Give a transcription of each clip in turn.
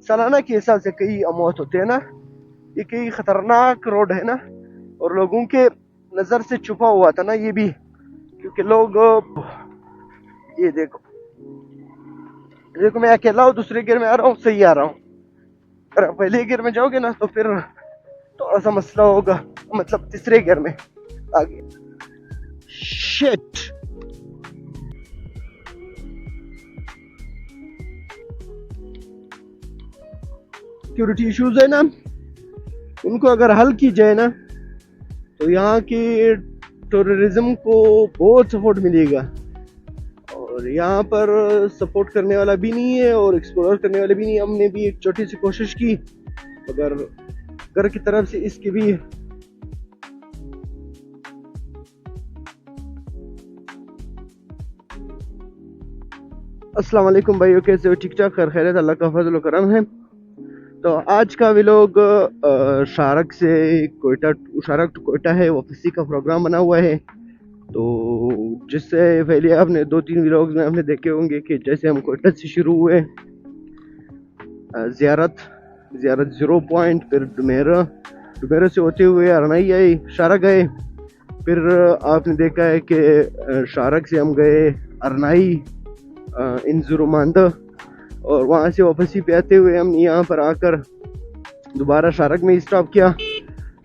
सालाना के हिसाब से कई मौत होते हैं ना। ये कई खतरनाक रोड है ना, और लोगों के नज़र से छुपा हुआ था ना ये भी, क्योंकि लोग ये देखो देखो मैं अकेला हूँ, दूसरे गियर में आ रहा हूँ, सही आ रहा हूँ। अगर पहले गियर में जाओगे ना तो फिर थोड़ा सा मसला होगा, मतलब तीसरे गियर में आगे। शिट, सिक्योरिटी इश्यूज है ना, उनको अगर हल की जाए ना तो यहाँ की टेररिज्म को बहुत सपोर्ट मिलेगा। और यहाँ पर सपोर्ट करने वाला भी नहीं है और एक्सप्लोर करने वाले भी नहीं। हमने भी एक छोटी सी कोशिश की, मगर घर की तरफ से इसकी भी अस्सलाम वालेकुम भाइयों, कैसे हो? ठीक ठाक, खैर खैरियत, अल्लाह का फजल करम है। तो आज का व्लॉग शारक से कोयटा, शारक टू कोयटा है, वापसी का प्रोग्राम बना हुआ है। तो जिससे पहले आपने 2-3 व्लॉग्स में आपने देखे होंगे कि जैसे हम कोयटा से शुरू हुए, ज़ियारत 0 पॉइंट, फिर डुमेरा से होते हुए अरनाई आए, शारक गए। फिर आपने देखा है कि शारक से हम गए अरनाई, इन जुरुमांदा, और वहाँ से वापसी पे आते हुए हम यहाँ पर आकर दोबारा शारक में स्टॉप किया।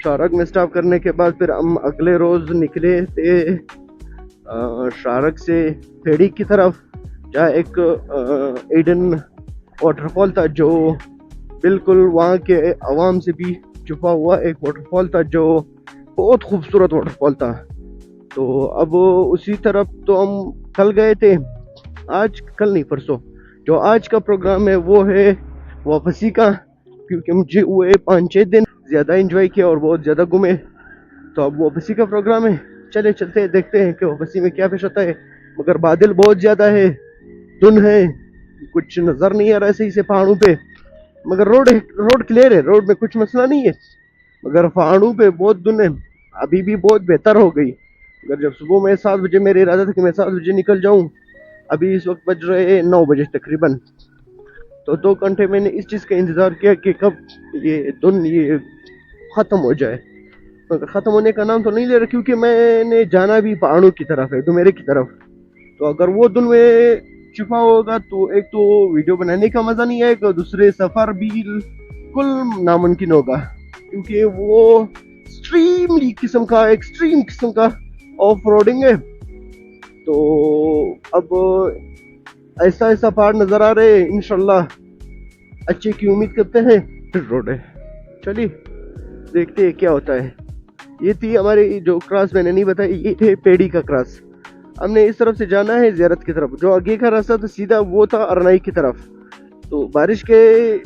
शारक में स्टॉप करने के बाद फिर हम अगले रोज़ निकले थे शारक से फेड़ी की तरफ, जहाँ एक एडन वाटरफॉल था जो बिल्कुल वहाँ के आवाम से भी छुपा हुआ एक वाटरफॉल था, जो बहुत खूबसूरत वाटरफॉल था। तो अब उसी तरफ तो हम कल गए थे, कल नहीं परसों। जो आज का प्रोग्राम है वो है वापसी का, क्योंकि मुझे हुए 5-6 दिन ज़्यादा एंजॉय किया और बहुत ज़्यादा घूमे। तो अब वापसी का प्रोग्राम है, चले चलते हैं, देखते हैं कि वापसी में क्या पेश आता है। मगर बादल बहुत ज़्यादा है, धुंध है, कुछ नज़र नहीं आ रहा है सही से पहाड़ों पे। मगर रोड क्लियर है, रोड में कुछ मसला नहीं है, मगर पहाड़ों पे बहुत धुंध है। अभी भी बहुत बेहतर हो गई, मगर जब सुबह में 7 बजे मेरा इरादा था कि मैं 7 बजे निकल जाऊँ, अभी इस वक्त बज रहे 9 बजे तकरीबन। तो 2 घंटे मैंने इस चीज़ का इंतज़ार किया कि कब ये धुंध ये ख़त्म हो जाए, मगर ख़त्म होने का नाम तो नहीं ले रहा, क्योंकि मैंने जाना भी पहाड़ों की तरफ है, डुमेरे की तरफ। तो अगर वो धुंध में छुपा होगा तो एक तो वीडियो बनाने का मज़ा नहीं आएगा, दूसरे सफ़र भी बिल्कुल नामुमकिन होगा, क्योंकि वो एक्सट्रीम किस्म का ऑफ रोडिंग है। तो अब ऐसा ऐसा पहाड़ नज़र आ रहे हैं, इंशाल्लाह अच्छे की उम्मीद करते हैं। फिर रोड है, चलिए देखते हैं क्या होता है। ये थी हमारी जो क्रॉस मैंने नहीं बताई, ये थे पेड़ी का क्रॉस। हमने इस तरफ से जाना है ज़ियारत की तरफ, जो आगे का रास्ता था सीधा वो था अरनाई की तरफ। तो बारिश के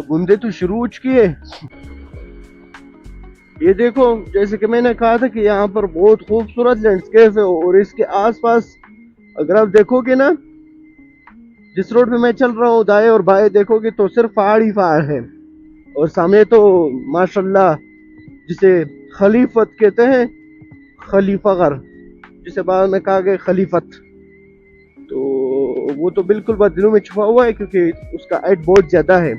बूंदे तो शुरू हो चुकी है। ये देखो, जैसे कि मैंने कहा था कि यहाँ पर बहुत खूबसूरत लैंडस्केप है, और इसके आसपास अगर आप देखोगे ना, जिस रोड पे मैं चल रहा हूँ दाएं और बाएं देखोगे तो सिर्फ पहाड़ ही पहाड़ है। और सामने तो माशाल्लाह, जिसे खलीफत कहते हैं, खलीफागर, जिसे बाद में कहा गया खलीफत, तो वो तो बिल्कुल बादलों में छुपा हुआ है, क्योंकि उसका हाइट बहुत ज़्यादा है।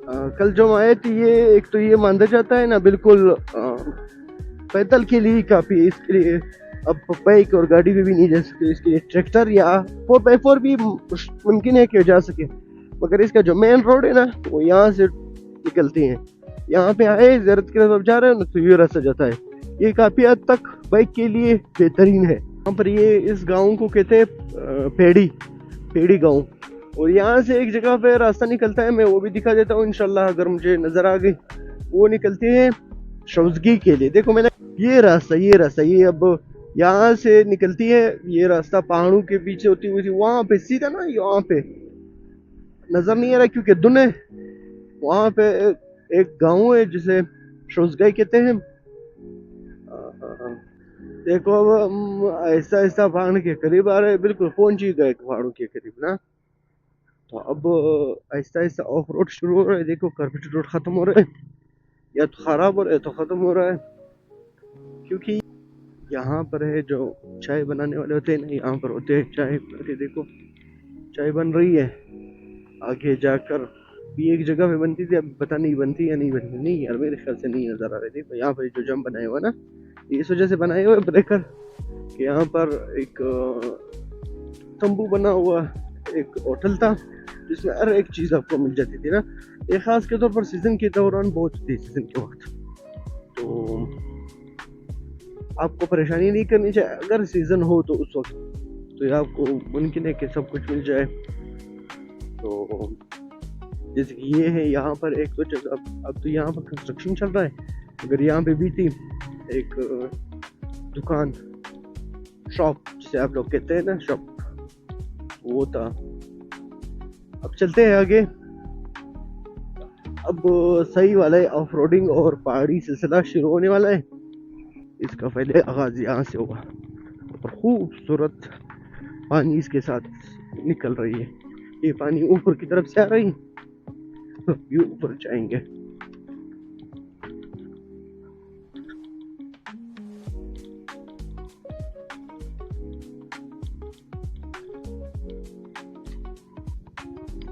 कल जो हम आए थे, ये एक तो ये माना जाता है ना बिल्कुल पैदल के लिए काफ़ी, इसके लिए अब बाइक और गाड़ी में भी नहीं जा सकते, इसके लिए ट्रैक्टर या 4x4 भी मुमकिन है कि जा सके। मगर इसका जो मेन रोड है ना, वो यहाँ से निकलती हैं, यहाँ पे आए ज़ियारत की तरफ जा रहे हैं ना, तो ये रास्ता जाता है। ये काफ़ी हद तक बाइक के लिए बेहतरीन है। यहाँ पर ये इस गाँव को कहते हैं पेड़ी गाँव, और यहाँ से एक जगह पे रास्ता निकलता है, मैं वो भी दिखा देता हूँ इंशाल्लाह, अगर मुझे नज़र आ गई। वो निकलती है शौजगी के लिए। देखो मैंने ये रास्ता ये अब यहाँ से निकलती है, ये रास्ता पहाड़ों के पीछे होती हुई वहाँ पे सीधा ना, यहाँ पे नज़र नहीं आ रहा क्योंकि धुंध है। वहाँ पे एक गाँव है जिसे शौजगाई कहते हैं। देखो अब हम ऐसा ऐसा पहाड़ के करीब आ रहे हैं, बिल्कुल पहुंच ही गए पहाड़ों के करीब ना। तो अब ऐसा ऐसा ऑफ रोड शुरू हो रहा है। देखो कार्पेट रोड खत्म हो रहा है, या तो खराब हो रहा है तो खत्म हो रहा है, क्योंकि यहाँ पर है जो चाय बनाने वाले होते हैं ना, यहाँ पर होते हैं चाय। देखो चाय बन रही है, आगे जाकर भी एक जगह पे बनती थी, अब पता नहीं बनती या नहीं बनती, नहीं यार मेरे ख्याल से नहीं नज़र आ रही थी। तो यहाँ पर जो जम बनाए हुआ ना, इस वजह से बनाए हुए ब्रेकर कि यहाँ पर एक तंबू बना हुआ एक होटल था जिसमें हर एक चीज़ आपको मिल जाती थी ना। ये ख़ास के तौर पर सीज़न के दौरान बहुत थी, सीज़न के वक्त तो आपको परेशानी नहीं करनी चाहिए अगर सीज़न हो तो उस वक्त तो ये आपको मुमकिन है कि सब कुछ मिल जाए। तो जैसे कि ये है यहाँ पर एक तो जगह, अब तो यहाँ पर कंस्ट्रक्शन चल रहा है। अगर यहाँ पे भी थी एक दुकान, शॉप जिसे आप लोग कहते हैं ना, शॉप, वो था। अब चलते हैं आगे। अब सही वाला है ऑफ रोडिंग और पहाड़ी सिलसिला शुरू होने वाला है। इसका पहले आगाज यहाँ से होगा और खूबसूरत पानी इसके साथ निकल रही है। ये पानी ऊपर की तरफ से आ रही है, ये ऊपर जाएंगे।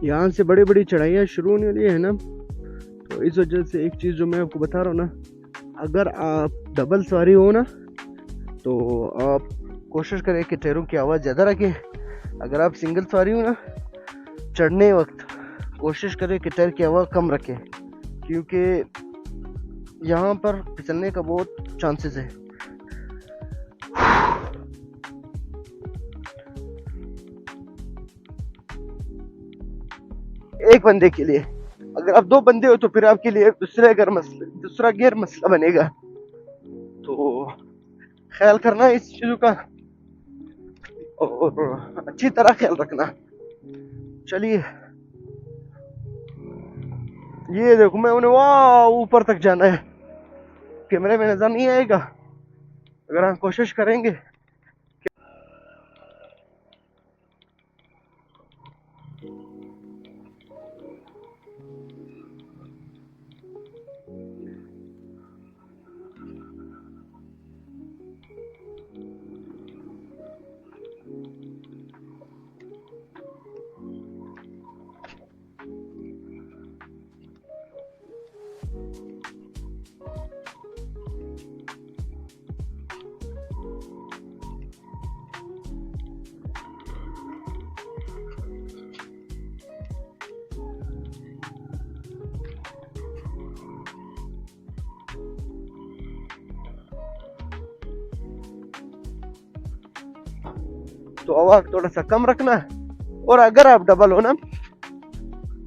यहाँ से बड़ी बड़ी चढ़ाइयाँ शुरू होने वाली है ना, तो इस वजह से एक चीज़ जो मैं आपको बता रहा हूँ ना, अगर आप डबल सवारी हो ना तो आप कोशिश करें कि टायरों की आवाज़ ज़्यादा रखें। अगर आप सिंगल सवारी हो ना, चढ़ने वक्त कोशिश करें कि टायर की आवाज़ कम रखें, क्योंकि यहाँ पर फिसलने का बहुत चांसेस है। एक बंदे के लिए, अगर आप दो बंदे हो तो फिर आपके लिए दूसरा गियर मसला बनेगा। तो ख्याल करना इस चीज़ों का और अच्छी तरह ख्याल रखना। चलिए, ये देखो मैं उन्हें वाह ऊपर तक जाना है, कैमरे में नजर नहीं आएगा अगर हम कोशिश करेंगे। तो आवाज थोड़ा सा कम रखना, और अगर आप डबल हो ना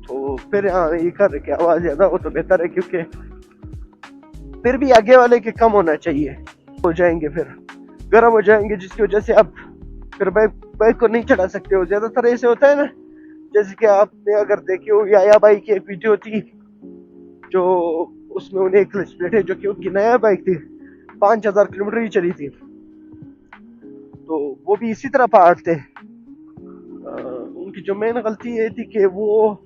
तो फिर ये कर कि आवाज ज्यादा हो तो बेहतर है, क्योंकि फिर भी आगे वाले के कम होना चाहिए। हो जाएंगे फिर गर्म हो जाएंगे, जिसकी वजह से आप फिर बाइक को नहीं चढ़ा सकते हो। ज्यादातर ऐसे होता है ना, जैसे कि आपने अगर देखी हो या बाइक की एक वीडियो थी जो उसमें उन्हें एक क्लच प्लेट है, जो कि उनकी नया बाइक थी, 5000 किलोमीटर ही चली थी, तो वो भी इसी तरह पहाड़ थे। उनकी जो मेन गलती ये थी कि वो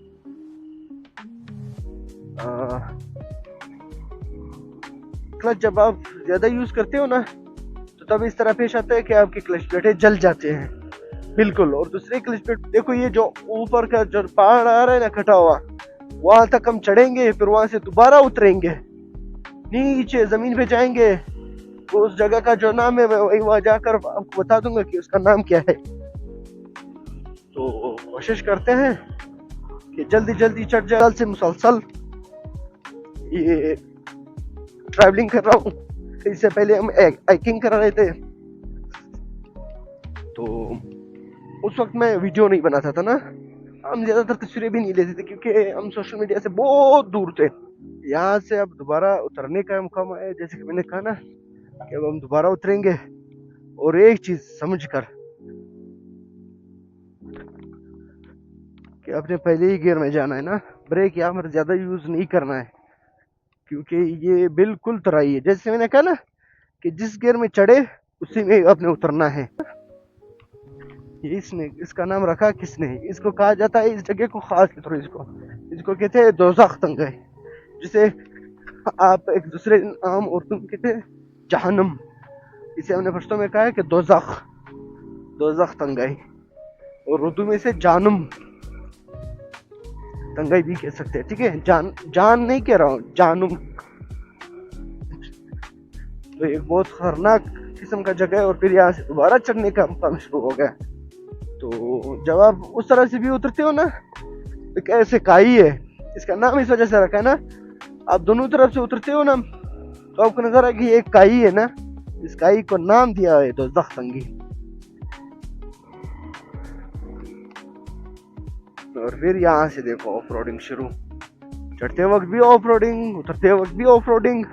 क्लच जब आप ज्यादा यूज करते हो ना तो तब इस तरह पेश आता है कि आपकी क्लच प्लेटें जल जाते हैं बिल्कुल। और दूसरी क्लच प्लेट देखो, ये जो ऊपर का जो पहाड़ आ रहा है ना कटा हुआ, वहां तक हम चढ़ेंगे, फिर वहां से दोबारा उतरेंगे, नीचे जमीन पे जाएंगे। तो उस जगह का जो नाम है मैं वही वहां जाकर आपको बता दूंगा कि उसका नाम क्या है। तो कोशिश करते हैं कि जल्दी जल्दी चढ़ जाए। कल से मुसलसल ये ट्रैवलिंग कर रहा हूँ, इससे पहले हम हाइकिंग कर रहे थे, तो उस वक्त मैं वीडियो नहीं बनाता था ना, हम ज्यादातर तस्वीरें भी नहीं लेते थे क्योंकि हम सोशल मीडिया से बहुत दूर थे। यहाँ से अब दोबारा उतरने का मौका आया, जैसे कि मैंने कहा ना कि अब हम दोबारा उतरेंगे। और एक चीज समझ कर कि अपने पहले ही गियर में जाना है ना, ब्रेक यहाँ पर ज्यादा यूज नहीं करना है, क्योंकि ये बिल्कुल तराई है। जैसे मैंने कहा ना कि जिस गियर में चढ़े उसी में अपने उतरना है। इसने इसका नाम रखा किसने, इसको कहा जाता है, इस जगह को खास तौर इसको कहते हैं दोज़ख तंगई, जिसे आप एक दूसरे नाम उर्दू में कहते हैं जहन्नम। इसे हमने पश्तो में कहा है कि दोज़ख तंगई, और उर्दू में इसे जानम। तंगाई भी कह सकते हैं, ठीक है। जान नहीं कह रहा हूँ, जानू। तो एक बहुत खतरनाक किस्म का जगह है, और फिर यहाँ से दोबारा चढ़ने का काम शुरू हो गया। तो जब आप उस तरह से भी उतरते हो ना, तो कैसे काई है, इसका नाम इस वजह से रखा है ना। आप दोनों तरफ से उतरते हो ना, तो आपको नजर आएगा कि एक काई है ना, इस काई को नाम दिया है दोज़ख तंगी। और फिर यहाँ से देखो ऑफ रोडिंग शुरू, चढ़ते वक्त भी ऑफ रोडिंग, उतरते वक्त भी ऑफ रोडिंग।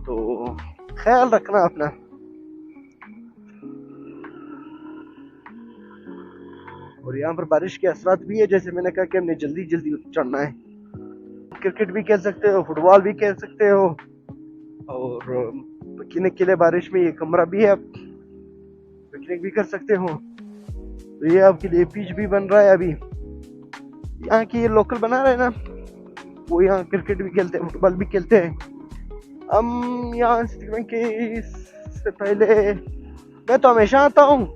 तो ख्याल रखना अपना। और यहाँ पर बारिश के असरात भी है, जैसे मैंने कहा कि हमने जल्दी जल्दी चढ़ना है। क्रिकेट भी खेल सकते हो, फुटबॉल भी खेल सकते हो, और पिकनिक के लिए बारिश में ये कमरा भी है, आप पिकनिक भी कर सकते हो। तो ये आपके लिए पिच भी बन रहा है अभी। यहाँ की ये लोकल बना रहे हैं ना, वो यहाँ क्रिकेट भी खेलते हैं, फुटबॉल भी खेलते हैं। हम यहाँ से पहले मैं तो हमेशा आता हूँ,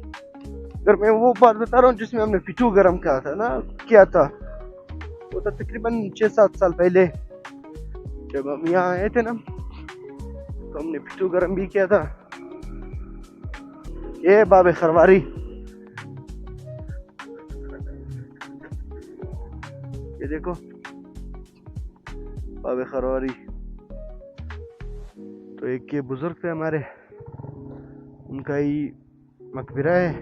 अगर मैं वो बात बता रहा हूँ जिसमें हमने पिचू गर्म किया था, वो था तकरीबन 6-7 साल पहले जब हम यहाँ आए थे ना, तो हमने पिचू गर्म भी किया था। ये बाबे खरवारी, ये देखो बाबे खरवारी। तो एक ये बुजुर्ग थे हमारे, उनका ही मकबरा है।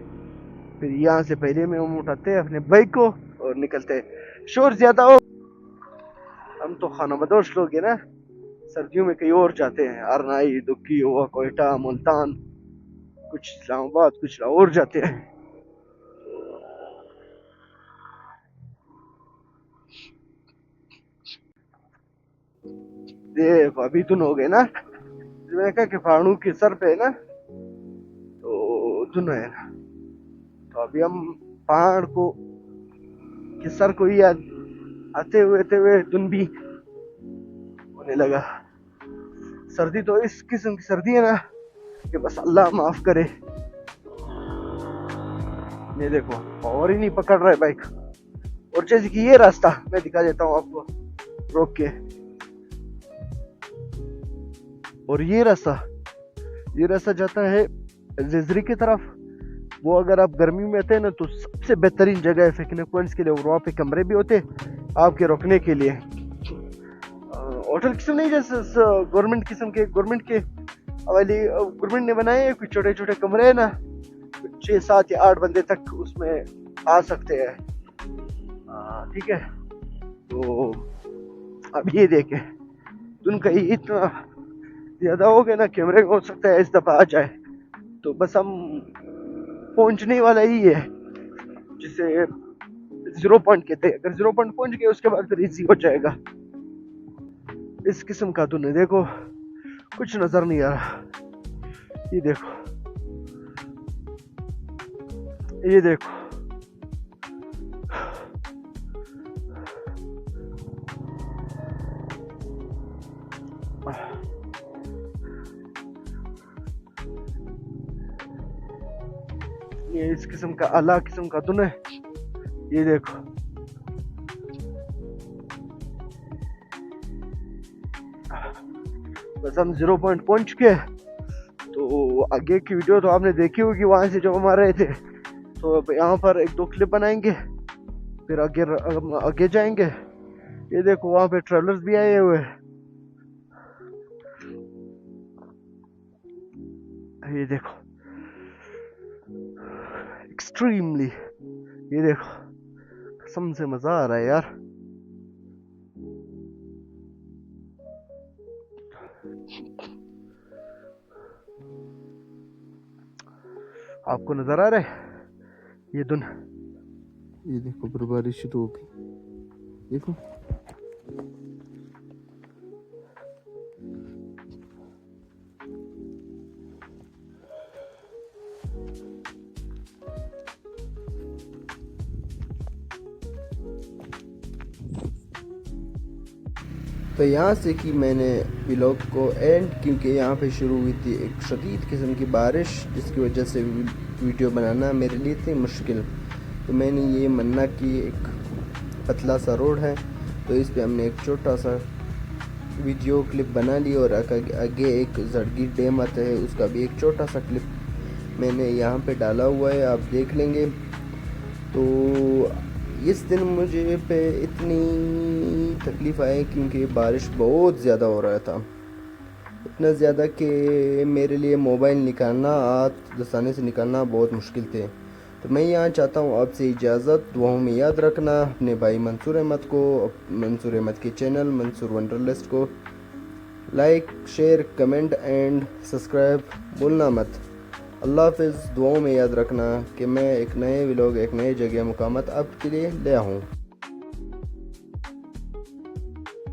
फिर यहाँ से पहले में हम उठाते हैं अपने बाइक को और निकलते हैं। शोर ज्यादा हो, हम तो खाना बदोश लोग हैं ना, सर्दियों में कहीं और जाते हैं, अरनाई, दुक्की हुआ, कोयटा, मुल्तान, कुछ इस्लामाबाद, कुछ लाहौर जाते हैं। देखो अभी तुम हो गए ना, मैंने कहा कि फाड़ू के सर पे है ना, तो धुन है ना। तो अभी हम पहाड़ को के सर को ही आते हुए धुन भी होने लगा। सर्दी तो इस किस्म की सर्दी है ना कि बस अल्लाह माफ करे। ये देखो और ही नहीं पकड़ रहा है बाइक। और जैसे कि ये रास्ता मैं दिखा देता हूँ आपको रोक के, और ये रास्ता जाता है जेजरी की तरफ। वो अगर आप गर्मी में आते हैं ना, तो सबसे बेहतरीन जगह है पिकनिक पॉइंट्स के लिए, और वहाँ पे कमरे भी होते हैं आपके रुकने के लिए। होटल किस्म नहीं, जैसे गवर्नमेंट किस्म के, गवर्नमेंट ने बनाए हैं कुछ छोटे छोटे कमरे है ना, 6, 7 या 8 बंदे तक उसमें आ सकते हैं, ठीक है। तो अब ये देखे तुम कहीं इतना ज्यादा हो गया ना, कैमरे हो सकता है इस दफा आ जाए। तो बस हम पहुंचने वाला ही है, जिसे 0 पॉइंट कहते हैं। अगर 0 पॉइंट पहुंच गए उसके बाद फिर इजी हो जाएगा। इस किस्म का तूने देखो कुछ नजर नहीं आ रहा। ये देखो, ये देखो, ये इस किस्म का आला किस्म का तूने, ये देखो। बस हम 0 पॉइंट पहुंच गए। तो आगे की वीडियो तो आपने देखी होगी, वहां से जब हम आ रहे थे। तो अब यहाँ पर 1-2 क्लिप बनाएंगे, फिर आगे जाएंगे। ये देखो वहां पे ट्रेवलर्स भी आए हुए हैं, ये देखो एक्सट्रीमली। ये देखो कसम से मजा आ रहा है यार। आपको नजर आ रहा है ये धुन? ये देखो बर्फबारी शुरू हो गई, देखो। तो यहाँ से कि मैंने व्लॉग को एंड, क्योंकि यहाँ पे शुरू हुई थी एक शदीद किस्म की बारिश, जिसकी वजह से वीडियो बनाना मेरे लिए इतनी मुश्किल। तो मैंने ये मन्ना की एक पतला सा रोड है, तो इस पे हमने एक छोटा सा वीडियो क्लिप बना ली और आगे एक जड़गी डैम आता है, उसका भी एक छोटा सा क्लिप मैंने यहाँ पे डाला हुआ है, आप देख लेंगे। तो इस दिन मुझे पे इतनी तकलीफ़ आई क्योंकि बारिश बहुत ज़्यादा हो रहा था, इतना ज़्यादा कि मेरे लिए मोबाइल निकालना, हाथ दस्ताने से निकालना बहुत मुश्किल थे। तो मैं यहाँ चाहता हूँ आपसे इजाज़त, दुआओं में याद रखना अपने भाई मंसूर अहमद को, मंसूर अहमद के चैनल मंसूर वंडरलिस्ट को like, share, comment and subscribe भूलना मत। अल्लाह हाफ़िज़। दुआओं में याद रखना कि मैं एक नए व्लॉग, एक नए जगह मुकामात आपके लिए ले आऊँ।